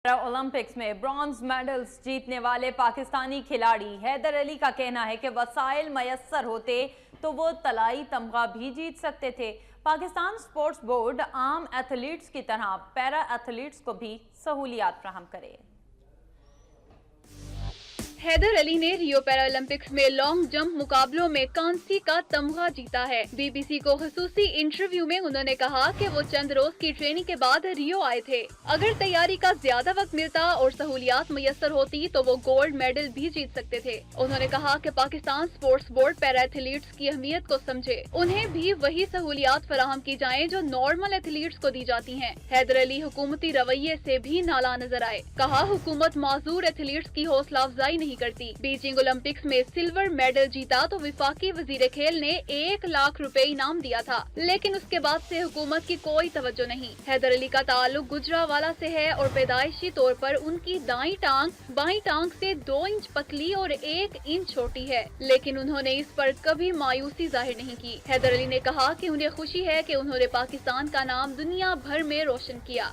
Olympics میں bronze medals جیتنے والے پاکستانی کھلاڑی حیدر علی کا کہنا ہے کہ وسائل میسر ہوتے تو وہ طلائی تمغہ بھی جیت سکتے تھے۔ پاکستان سپورٹس بورڈ عام ایتھلیٹس کی طرح پیرا ایتھلیٹس کو بھی سہولیات فراہم کرے۔ حیدر علی نے ریو پیرا اولمپکس میں لانگ جمپ مقابلوں میں کانسی کا تمغہ جیتا ہے۔ بی بی سی کو خصوصی انٹرویو میں انہوں نے کہا کہ وہ چند روز کی ٹریننگ کے بعد ریو آئے تھے۔ اگر تیاری کا زیادہ وقت ملتا اور سہولیات میسر ہوتی تو وہ گولڈ میڈل بھی جیت سکتے تھے۔ انہوں نے کہا کہ پاکستان سپورٹس بورڈ پیرا ایتھلیٹس کی اہمیت کو سمجھے، انہیں بھی وہی سہولیات فراہم کی جائیں جو نارمل ایتھلیٹس کو دی جاتی ہیں۔ حیدر علی حکومتی رویے سے بھی نالاں نظر آئے، کہا حکومت معذور ایتھلیٹس کی حوصلہ افزائی نہیں کرتی۔ بیجنگ اولمپکس میں سلور میڈل جیتا تو وفاقی وزیر کھیل نے 1 لاکھ روپے انعام دیا تھا، لیکن اس کے بعد سے حکومت کی کوئی توجہ نہیں۔ حیدر علی کا تعلق گجرانوالہ سے ہے اور پیدائشی طور پر ان کی دائیں ٹانگ بائیں ٹانگ سے 2 انچ پتلی اور 1 انچ چھوٹی ہے، لیکن انہوں نے اس پر کبھی مایوسی ظاہر نہیں کی۔ حیدر علی نے کہا کہ انہیں خوشی ہے کہ انہوں نے پاکستان کا نام دنیا بھر میں روشن کیا۔